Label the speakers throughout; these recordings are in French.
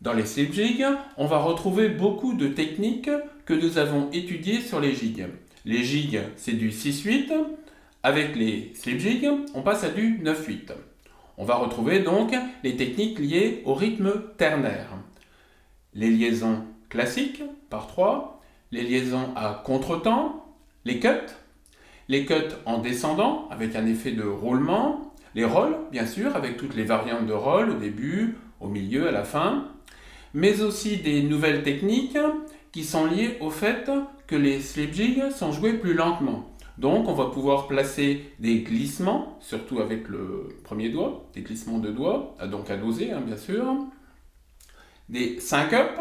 Speaker 1: Dans les slip jigs, on va retrouver beaucoup de techniques que nous avons étudiées sur les jigs. Les jigs, c'est du 6-8. Avec les slip jigs, on passe à du 9-8. On va retrouver donc les techniques liées au rythme ternaire. Les liaisons classiques, par 3, les liaisons à contretemps, les cuts en descendant avec un effet de roulement, les rolls, bien sûr, avec toutes les variantes de roll au début, au milieu, à la fin, mais aussi des nouvelles techniques qui sont liées au fait que les slip jigs sont joués plus lentement. Donc on va pouvoir placer des glissements, surtout avec le premier doigt, des glissements de doigts, donc à doser bien sûr, des syncopes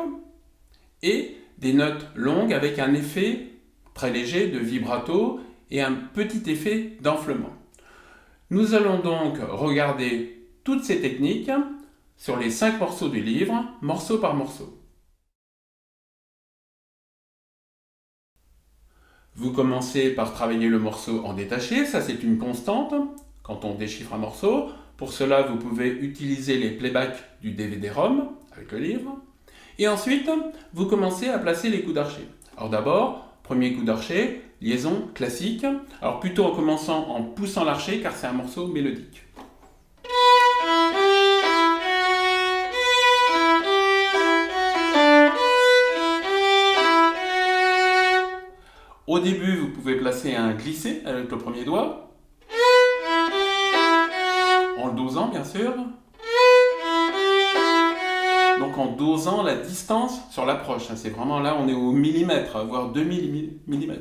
Speaker 1: et des notes longues avec un effet très léger de vibrato et un petit effet d'enflement. Nous allons donc regarder toutes ces techniques sur les 5 morceaux du livre, morceau par morceau. Vous commencez par travailler le morceau en détaché, ça c'est une constante quand on déchiffre un morceau. Pour cela, vous pouvez utiliser les playbacks du DVD-ROM avec le livre. Et ensuite, vous commencez à placer les coups d'archet. Alors d'abord, premier coup d'archet, liaison classique. Alors plutôt en commençant en poussant l'archet car c'est un morceau mélodique. Au début, vous pouvez placer un glissé avec le premier doigt, en le dosant bien sûr. Donc en dosant la distance sur l'approche. C'est vraiment là, on est au millimètre, voire 2 mm.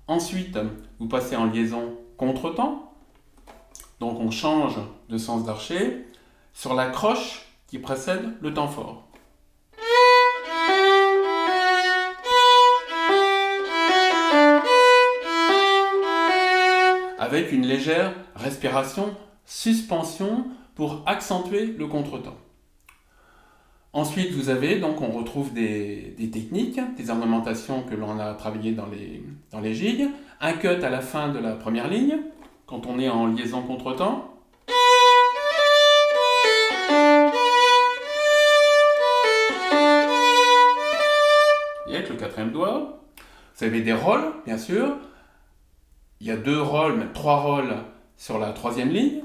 Speaker 1: Ensuite, vous passez en liaison contretemps. Donc on change de sens d'archet sur la croche qui précède le temps fort. Avec une légère respiration, suspension pour accentuer le contretemps. Ensuite, on retrouve des techniques, des ornementations que l'on a travaillées dans les jigs. Un cut à la fin de la première ligne, quand on est en liaison contretemps. Et avec le quatrième doigt. Vous avez des rolls, bien sûr. Il y a 2 rolls, même 3 rolls sur la troisième ligne.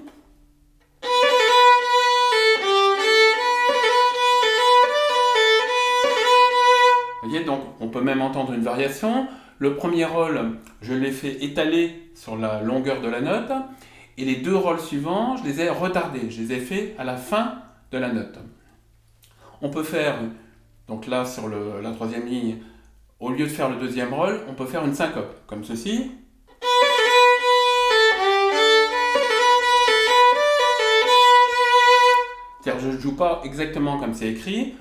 Speaker 1: Vous voyez, donc on peut même entendre une variation. Le premier roll, je l'ai fait étaler sur la longueur de la note. Et les 2 rolls suivants, je les ai retardés. Je les ai fait à la fin de la note. On peut faire, donc là sur la troisième ligne, au lieu de faire le deuxième roll, on peut faire une syncope, comme ceci. C'est-à-dire je ne joue pas exactement comme c'est écrit,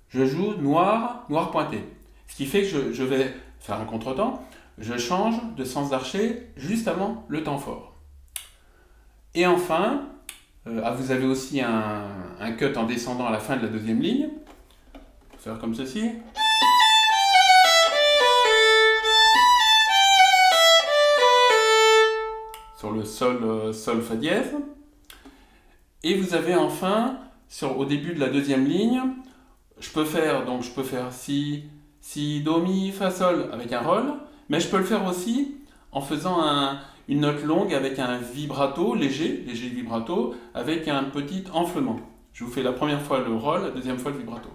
Speaker 1: je joue noir, noir pointé. Ce qui fait que je vais faire un contretemps, je change de sens d'archet juste avant le temps fort. Et enfin, vous avez aussi un cut en descendant à la fin de la deuxième ligne. On peut faire comme ceci. Sur le sol fa dièse. Et vous avez enfin, au début de la deuxième ligne, je peux faire si, do, mi, fa, sol avec un roll, mais je peux le faire aussi en faisant une note longue avec un vibrato, léger vibrato, avec un petit enflement. Je vous fais la première fois le roll, la deuxième fois le vibrato.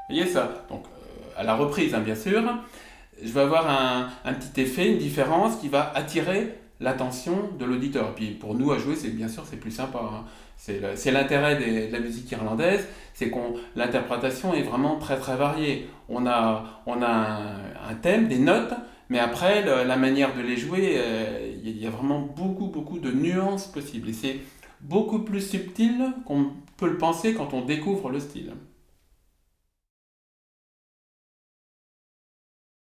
Speaker 1: Vous voyez ça? Donc, à la reprise, bien sûr, je vais avoir un petit effet, une différence qui va attirer l'attention de l'auditeur. Et puis pour nous à jouer, bien sûr, c'est plus sympa. C'est l'intérêt de la musique irlandaise, c'est que l'interprétation est vraiment très très variée. On a un thème, des notes, mais après, la manière de les jouer, il y a vraiment beaucoup de nuances possibles. Et c'est beaucoup plus subtil qu'on peut le penser quand on découvre le style.